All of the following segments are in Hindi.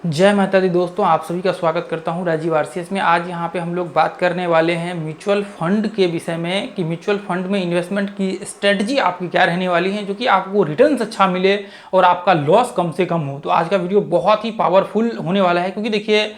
जय माता दी दोस्तों, आप सभी का स्वागत करता हूं राजीव आरसीएस में। आज यहां पे हम लोग बात करने वाले हैं म्यूचुअल फंड के विषय में कि म्यूचुअल फंड में इन्वेस्टमेंट की स्ट्रेटजी आपकी क्या रहने वाली है जो कि आपको रिटर्न्स अच्छा मिले और आपका लॉस कम से कम हो। तो आज का वीडियो बहुत ही पावरफुल होने वाला है, क्योंकि देखिए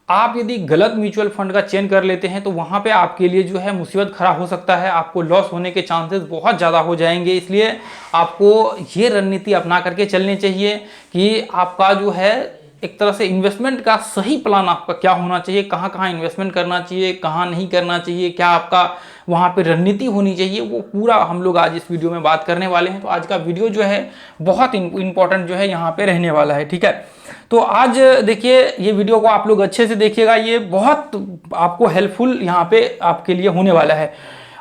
आप यदि गलत म्यूचुअल फंड का चयन कर लेते हैं तो वहां पे आपके लिए जो है मुसीबत खड़ा हो सकता है, आपको लॉस होने के चांसेस बहुत ज़्यादा हो जाएंगे। इसलिए आपको ये रणनीति अपना करके चलनी चाहिए कि आपका जो है एक तरह से इन्वेस्टमेंट का सही प्लान आपका क्या होना चाहिए, कहाँ कहाँ इन्वेस्टमेंट करना चाहिए, कहाँ नहीं करना चाहिए, क्या आपका वहाँ पे रणनीति होनी चाहिए, वो पूरा हम लोग आज इस वीडियो में बात करने वाले हैं। तो आज का वीडियो जो है बहुत इंपॉर्टेंट जो है यहाँ पे रहने वाला है, ठीक है। तो आज देखिए ये वीडियो को आप लोग अच्छे से देखिएगा, ये बहुत आपको हेल्पफुल यहाँ पे आपके लिए होने वाला है।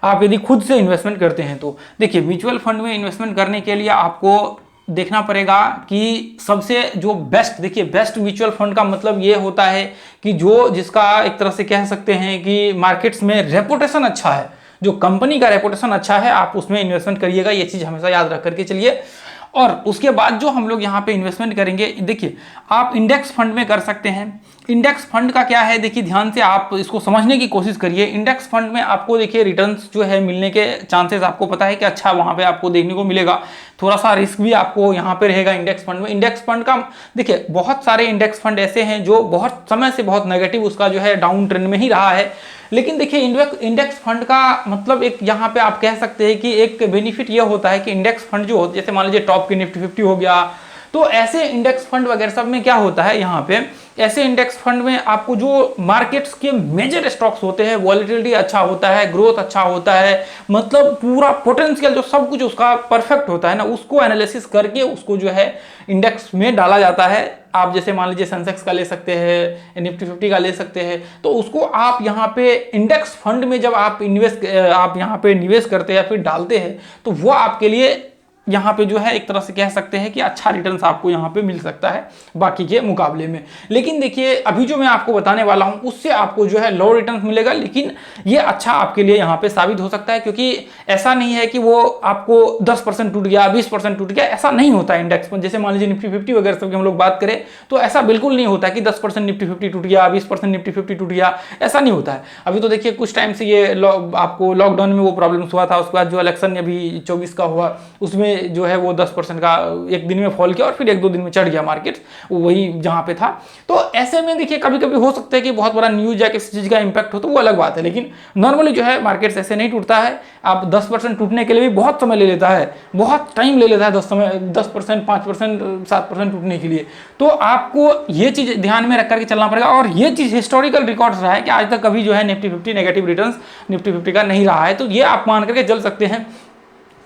आप यदि खुद से इन्वेस्टमेंट करते हैं तो देखिए म्यूचुअल फंड में इन्वेस्टमेंट करने के लिए आपको देखना पड़ेगा कि सबसे जो बेस्ट, देखिए बेस्ट म्यूचुअल फंड का मतलब ये होता है कि जो जिसका एक तरह से कह सकते हैं कि मार्केट्स में रेपुटेशन अच्छा है, जो कंपनी का रेपुटेशन अच्छा है, आप उसमें इन्वेस्टमेंट करिएगा। ये चीज़ हमेशा याद रख करके चलिए। और उसके बाद जो हम लोग यहाँ पे इन्वेस्टमेंट करेंगे, देखिए आप इंडेक्स फंड में कर सकते हैं। इंडेक्स फंड का क्या है, देखिए ध्यान से आप इसको समझने की कोशिश करिए। इंडेक्स फंड में आपको देखिए रिटर्न्स जो है मिलने के चांसेस आपको पता है कि अच्छा वहाँ पे आपको देखने को मिलेगा। थोड़ा सा रिस्क भी आपको यहाँ पे रहेगा इंडेक्स फंड में। इंडेक्स फंड का देखिए बहुत सारे इंडेक्स फंड ऐसे हैं जो बहुत समय से बहुत नेगेटिव उसका जो है डाउन ट्रेंड में ही रहा है। लेकिन देखिए इंडेक्स फंड का मतलब एक यहाँ पे आप कह सकते हैं कि एक बेनिफिट ये होता है कि इंडेक्स फंड जो जैसे मान लीजिए टॉप की निफ्टी 50 हो गया, तो ऐसे इंडेक्स फंड वगैरह सब में क्या होता है, यहाँ पे ऐसे इंडेक्स फंड में आपको जो मार्केट्स के मेजर स्टॉक्स होते हैं, वॉलेटिलिटी अच्छा होता है, ग्रोथ अच्छा होता है, मतलब पूरा पोटेंशियल जो सब कुछ उसका परफेक्ट होता है ना, उसको एनालिसिस करके उसको जो है इंडेक्स में डाला जाता है। आप जैसे मान लीजिए सेंसेक्स का ले सकते हैं, निफ्टी 50 का ले सकते हैं, तो उसको आप यहाँ पे इंडेक्स फंड में जब आप आप यहाँ पे निवेश करते हैं या फिर डालते हैं तो वो आपके लिए यहाँ पे जो है एक तरह से कह सकते हैं कि अच्छा रिटर्न्स आपको यहाँ पे मिल सकता है बाकी के मुकाबले में। लेकिन देखिए अभी जो मैं आपको बताने वाला हूँ उससे आपको जो है लो रिटर्न्स मिलेगा, लेकिन ये अच्छा आपके लिए यहाँ पे साबित हो सकता है, क्योंकि ऐसा नहीं है कि वो आपको 10% टूट गया, 20% टूट गया, ऐसा नहीं होता है इंडेक्स में। जैसे मान लीजिए निफ्टी 50 वगैरह सब की हम लोग बात करें तो ऐसा बिल्कुल नहीं होता कि 10% निफ्टी 50 टूट गया, 20% निफ्टी 50 टूट गया, ऐसा नहीं होता है। अभी तो देखिए कुछ टाइम से ये आपको लॉकडाउन में वो प्रॉब्लम्स हुआ था, उसके बाद जो इलेक्शन अभी 24 का हुआ उसमें जो है वो 10% का एक दिन में फॉल किया और फिर एक दो दिन में चढ़ गया मार्केट वही जहां पे था। तो ऐसे में देखिए कभी कभी हो सकता है कि बहुत बड़ा न्यूज या किसी चीज का इंपैक्ट हो, तो वो अलग बात है, लेकिन नॉर्मली जो है मार्केट ऐसे नहीं टूटता है। आप 10% टूटने के लिए भी बहुत समय ले लेता है, बहुत टाइम ले लेता है 10%, 5%, 7% टूटने के लिए। तो आपको ये चीज ध्यान में रख करके चलना पड़ेगा। और ये चीज हिस्टोरिकल रिकॉर्ड्स रहा है कि आज तक कभी जो है निफ्टी 50 नेगेटिव रिटर्न्स निफ्टी 50 का नहीं रहा है। तो ये आप मान करके चल सकते हैं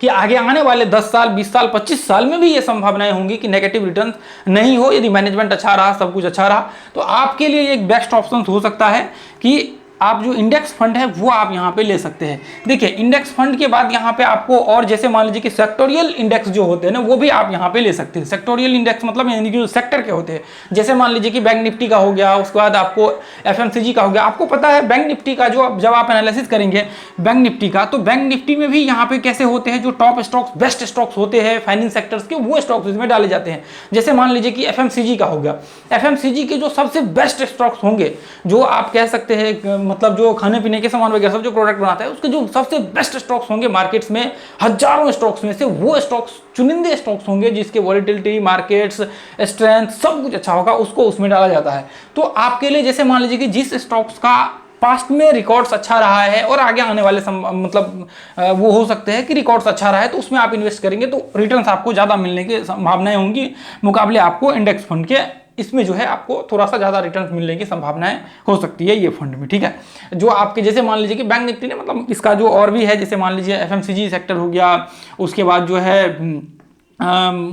कि आगे आने वाले 10 साल, 20 साल, 25 साल में भी ये संभावनाएं होंगी कि नेगेटिव रिटर्न्स नहीं हो, यदि मैनेजमेंट अच्छा रहा, सब कुछ अच्छा रहा। तो आपके लिए एक बेस्ट ऑप्शन हो सकता है कि आप जो इंडेक्स फंड है वो आप यहाँ पे ले सकते हैं। देखिए इंडेक्स फंड के बाद यहाँ पे आपको और जैसे मान लीजिए कि सेक्टोरियल इंडेक्स जो होते हैं ना वो भी आप यहाँ पे ले सकते हैं। सेक्टोरियल इंडेक्स मतलब यानी कि जो सेक्टर के होते हैं, जैसे मान लीजिए कि बैंक निफ्टी का हो गया, उसके बाद आपको एफएमसीजी का हो गया। आपको पता है बैंक निफ्टी का जो जब आप एनालिसिस करेंगे बैंक निफ्टी का, तो बैंक निफ्टी में भी यहाँ पे कैसे होते हैं, जो टॉप स्टॉक्स, बेस्ट स्टॉक्स होते हैं फाइनेंस सेक्टर्स के, वो स्टॉक्स इसमें डाले जाते हैं। जैसे मान लीजिए कि एफएमसीजी का हो गया, एफएमसीजी के जो सबसे बेस्ट स्टॉक्स होंगे, जो आप कह सकते हैं मतलब जो खाने पीने के सामान वगैरह सब जो प्रोडक्ट बनाता है, उसके जो सबसे बेस्ट स्टॉक्स होंगे मार्केट्स में, हजारों स्टॉक्स में से वो स्टॉक्स चुनिंदे स्टॉक्स होंगे जिसके वॉलेटिलिटी, मार्केट्स, स्ट्रेंथ सब कुछ अच्छा होगा, उसको उसमें डाला जाता है। तो आपके लिए जैसे मान लीजिए कि जिस स्टॉक्स का पास्ट में रिकॉर्ड्स अच्छा रहा है और आगे आने वाले मतलब वो हो सकते हैं कि रिकॉर्ड्स अच्छा रहा है, तो उसमें आप इन्वेस्ट करेंगे तो रिटर्न्स आपको ज़्यादा मिलने की संभावनाएं होंगी मुकाबले आपको इंडेक्स फंड के। इसमें जो है आपको थोड़ा सा ज़्यादा रिटर्न मिलने की संभावनाएं हो सकती है ये फंड में, ठीक है। जो आपके जैसे मान लीजिए कि बैंक निफ्टी ने मतलब इसका जो और भी है, जैसे मान लीजिए एफएमसीजी सेक्टर हो गया, उसके बाद जो है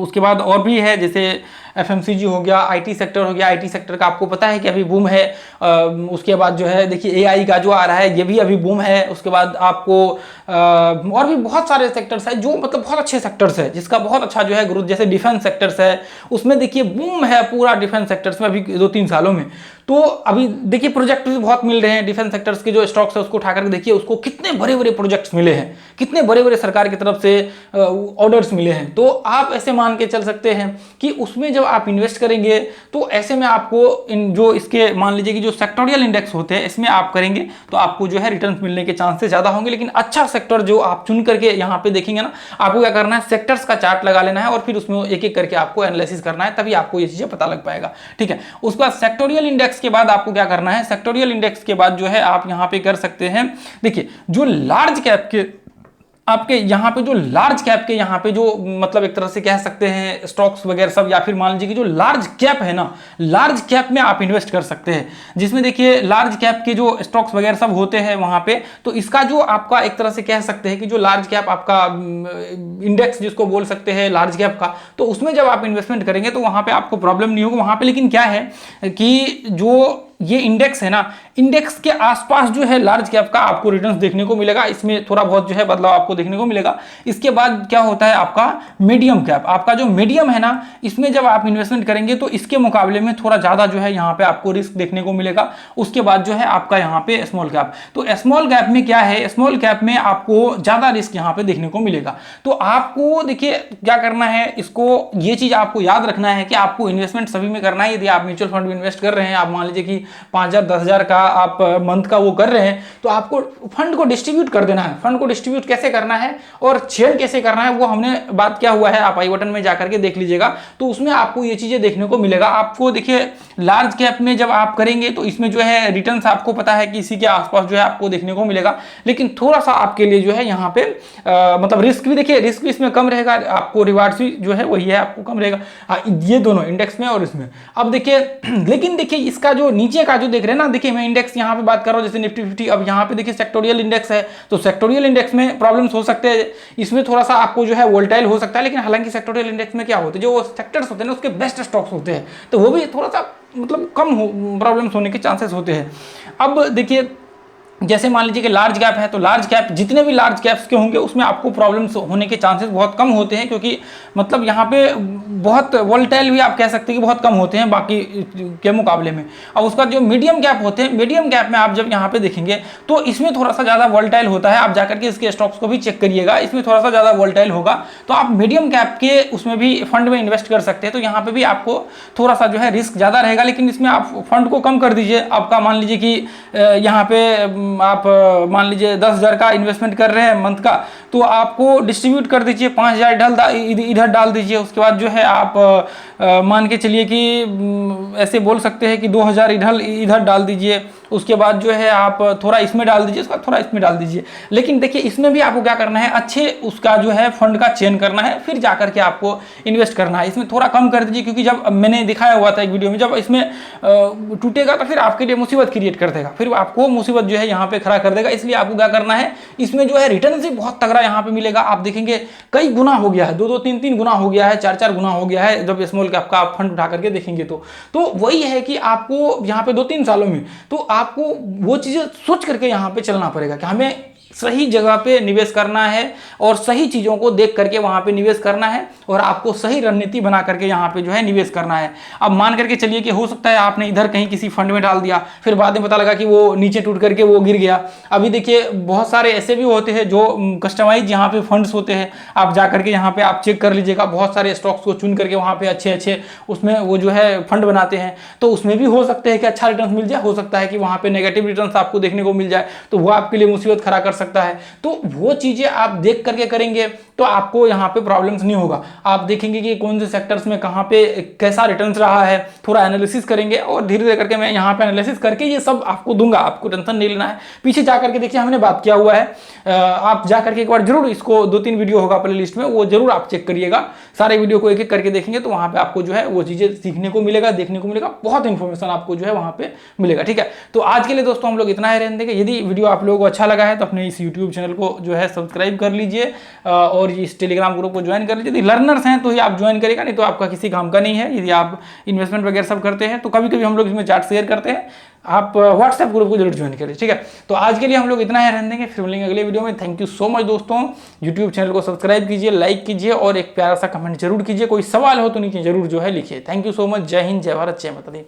उसके बाद और भी है, जैसे एफएमसीजी हो गया, आईटी सेक्टर हो गया। आईटी सेक्टर का आपको पता है कि अभी बूम है। उसके बाद जो है देखिए एआई का जो आ रहा है ये भी अभी बूम है। उसके बाद आपको और भी बहुत सारे सेक्टर्स हैं जो मतलब बहुत अच्छे सेक्टर्स है जिसका बहुत अच्छा जो है ग्रोथ, जैसे डिफेंस सेक्टर्स है, उसमें देखिए बूम है पूरा डिफेंस सेक्टर्स में अभी 2-3 सालों में। तो अभी देखिए प्रोजेक्ट भी बहुत मिल रहे हैं डिफेंस सेक्टर्स के, जो स्टॉक्स है उसको उठा करके देखिए उसको कितने बड़े बड़े प्रोजेक्ट्स मिले हैं, कितने बड़े बड़े सरकार की तरफ से ऑर्डर्स मिले हैं। तो आप ऐसे मान के चल सकते हैं कि उसमें जब आप इन्वेस्ट करेंगे तो ऐसे में आपको इन जो इसके मान लीजिए कि जो सेक्टोरियल इंडेक्स होते हैं इसमें आप करेंगे तो आपको जो है रिटर्न मिलने के चांसेस ज्यादा होंगे। लेकिन अच्छा सेक्टर जो आप चुन करके यहाँ पे देखेंगे ना, आपको क्या करना है, सेक्टर्स का चार्ट लगा लेना है और फिर उसमें एक एक करके आपको एनालिसिस करना है, तभी आपको ये चीजें पता लग पाएगा। ठीक है, उसके बाद सेक्टोरियल इंडेक्स के बाद आपको क्या करना है, सेक्टोरियल इंडेक्स के बाद जो है आप यहाँ पे कर सकते हैं, देखिए जो लार्ज कैप के आपके यहाँ पे जो लार्ज कैप के यहाँ पे जो मतलब एक तरह से कह सकते हैं स्टॉक्स वगैरह सब, या फिर मान लीजिए कि जो लार्ज कैप है ना, लार्ज कैप में आप इन्वेस्ट कर सकते हैं, जिसमें देखिए लार्ज कैप के जो स्टॉक्स वगैरह सब होते हैं वहाँ पे, तो इसका जो आपका एक तरह से कह सकते हैं कि जो लार्ज कैप आपका इंडेक्स जिसको बोल सकते हैं लार्ज कैप का, तो उसमें जब आप इन्वेस्टमेंट करेंगे तो वहाँ पे आपको प्रॉब्लम नहीं होगी वहाँ पे। लेकिन क्या है कि जो ये इंडेक्स है ना, इंडेक्स के आसपास जो है लार्ज कैप का आपको रिटर्न्स देखने को मिलेगा, इसमें थोड़ा बहुत जो है बदलाव आपको देखने को मिलेगा। इसके बाद क्या होता है आपका मीडियम कैप, आपका जो मीडियम है ना, इसमें जब आप इन्वेस्टमेंट करेंगे तो इसके मुकाबले में थोड़ा ज्यादा जो है यहाँ पे आपको रिस्क देखने को मिलेगा। उसके बाद जो है आपका यहाँ पे स्मॉल कैप, तो स्मॉल कैप में क्या है, स्मॉल कैप में आपको ज्यादा रिस्क यहाँ पे देखने को मिलेगा। तो आपको देखिए क्या करना है, इसको ये चीज आपको याद रखना है कि आपको इन्वेस्टमेंट सभी में करना है। यदि आप म्यूचुअल फंड में इन्वेस्ट कर रहे हैं, आप मान लीजिए कि 5,000 10,000 का आप मंथ का वो कर रहे हैं, तो आपको फंड को डिस्ट्रीब्यूट कर देना है। फंड को डिस्ट्रीब्यूट कैसे करना है और शेयर कैसे करना है वो हमने बात किया हुआ है, आप आई बटन में जाकर के देख लीजिएगा, तो उसमें आपको ये चीजें देखने को मिलेगा। आपको देखिए लार्ज कैप में जब आप करेंगे तो इसमें जो है रिटर्न्स आपको पता है कि इसी के आसपास जो है आपको देखने को मिलेगा, लेकिन थोड़ा सा आपके लिए जो है यहाँ पे मतलब रिस्क भी देखिए, रिस्क भी इसमें कम रहेगा, आपको रिवार्ड्स भी जो है वही है आपको कम रहेगा, ये दोनों इंडेक्स में और इसमें। अब देखिए लेकिन देखिए इसका जो नीचे का जो देख रहे हैं ना, देखिए मैं इंडेक्स यहाँ पे बात कर रहा हूँ जैसे निफ्टी 50, अब यहाँ पे देखिए सेक्टोरियल इंडेक्स है, तो सेक्टोरियल इंडेक्स में प्रॉब्लम्स हो सकते हैं, इसमें थोड़ा सा आपको जो है वोलेटाइल हो सकता है। लेकिन हालांकि सेक्टोरियल इंडेक्स में क्या होता है, जो सेक्टर्स होते हैं ना उसके बेस्ट स्टॉक्स होते हैं, तो वो भी थोड़ा सा मतलब कम प्रॉब्लम्स होने के चांसेस होते हैं। अब देखिए जैसे मान लीजिए कि लार्ज कैप है, तो लार्ज कैप जितने भी लार्ज कैप्स के होंगे उसमें आपको प्रॉब्लम्स होने के चांसेस बहुत कम होते हैं, क्योंकि मतलब यहाँ पे बहुत वोलेटाइल भी आप कह सकते हैं कि बहुत कम होते हैं बाकी के मुकाबले में। अब उसका जो मीडियम कैप होते हैं, मीडियम कैप में आप जब यहाँ पे देखेंगे तो इसमें थोड़ा सा ज़्यादा वोलेटाइल होता है, आप जाकर के इसके स्टॉक्स को भी चेक करिएगा, इसमें थोड़ा सा ज़्यादा वोलेटाइल होगा, तो आप मीडियम कैप के उसमें भी फंड में इन्वेस्ट कर सकते हैं। तो यहाँ पे भी आपको थोड़ा सा जो है रिस्क ज़्यादा रहेगा, लेकिन इसमें आप फंड को कम कर दीजिए। आपका मान लीजिए कि यहाँ पे आप मान लीजिए 10,000 का इन्वेस्टमेंट कर रहे हैं मंथ का, तो आपको डिस्ट्रीब्यूट कर दीजिए, 5,000 इधर डाल दीजिए। उसके बाद जो है आप मान के चलिए कि ऐसे बोल सकते हैं कि 2,000 इधर डाल दीजिए। उसके बाद जो है आप थोड़ा इसमें डाल दीजिए, उसका थोड़ा इसमें डाल दीजिए। लेकिन देखिए इसमें भी आपको क्या करना है, अच्छे उसका जो है फंड का चयन करना है, फिर जाकर के आपको इन्वेस्ट करना है। इसमें थोड़ा कम कर दीजिए, क्योंकि जब मैंने दिखाया हुआ था एक वीडियो में, जब इसमें टूटेगा तो फिर आपके लिए मुसीबत क्रिएट कर देगा, फिर आपको मुसीबत जो है यहाँ पे खड़ा कर देगा। इसलिए आपको क्या करना है, इसमें जो है रिटर्न से बहुत तगड़ा यहाँ पे मिलेगा। आप देखेंगे कई गुना हो गया है, 2-2 3-3 गुना हो गया है, 4-4 गुना हो गया है जब स्मॉल कैप का आप फंड उठा करके देखेंगे तो वही है कि आपको यहाँ पे 2-3 सालों में तो आपको वो चीजें सोच करके यहाँ पे चलना पड़ेगा कि हमें सही जगह पे निवेश करना है और सही चीजों को देख करके वहां पे निवेश करना है, और आपको सही रणनीति बना करके यहाँ पे जो है निवेश करना है। अब मान करके चलिए कि हो सकता है आपने इधर कहीं किसी फंड में डाल दिया, फिर बाद में पता लगा कि वो नीचे टूट करके वो गिर गया। अभी देखिए बहुत सारे ऐसे भी होते हैं जो कस्टमाइज यहाँ पे फंड्स होते हैं, आप जा करके यहाँ पे आप चेक कर लीजिएगा, बहुत सारे स्टॉक्स को चुन करके वहाँ पे अच्छे अच्छे उसमें वो जो है फंड बनाते हैं, तो उसमें भी हो सकते हैं कि अच्छा रिटर्न मिल जाए, हो सकता है कि वहाँ पे नेगेटिव रिटर्न आपको देखने को मिल जाए, तो वो आपके लिए मुसीबत खड़ा कर सकता है। तो वो चीजें आप देख करके करेंगे तो आपको यहाँ पे प्रॉब्लम्स नहीं होगा। आप देखेंगे कि कौन से सेक्टर्स में कहाँ पे कैसा रिटर्न्स रहा है, थोड़ा एनालिसिस करेंगे, और धीरे धीरे करके मैं यहाँ पे एनालिसिस करके ये सब आपको दूंगा, आपको टेंशन नहीं लेना है। पीछे जा करके देखिए हमने बात किया हुआ है, आप जा करके एक बार जरूर इसको 2-3 वीडियो होगा प्ले लिस्ट में, वो जरूर आप चेक करिएगा। सारे वीडियो को एक एक करके देखेंगे तो वहाँ पे आपको जो है वो चीजें सीखने को मिलेगा, देखने को मिलेगा, बहुत इंफॉर्मेशन आपको जो है वहाँ पे मिलेगा। ठीक है, तो आज के लिए दोस्तों हम लोग इतना ही रहने देंगे। यदि वीडियो आप लोगों को अच्छा लगा है तो अपने इस यूट्यूब चैनल को जो है सब्सक्राइब कर लीजिए और इस टेलीग्राम ग्रुप को ज्वाइन कर लीजिए। यदि लर्नर्स हैं तो ही आप ज्वाइन करेगा, नहीं तो आपका किसी काम का नहीं है। यदि आप इन्वेस्टमेंट वगैरह सब करते हैं तो कभी कभी हम लोग इसमें चार्ट शेयर करते हैं, आप व्हाट्सएप ग्रुप को जरूर ज्वाइन करिए। ठीक है, तो आज के लिए हम लोग इतना ही रहने देंगे, फिर मिलेंगे अगले वीडियो में। थैंक यू सो मच दोस्तों। यूट्यूब चैनल को सब्सक्राइब कीजिए, लाइक कीजिए और एक प्यारा सा कमेंट जरूर कीजिए। कोई सवाल हो तो नीचे जरूर जो है लिखिए। Thank you so much. जय हिंद, जय भारत, जय माता दी।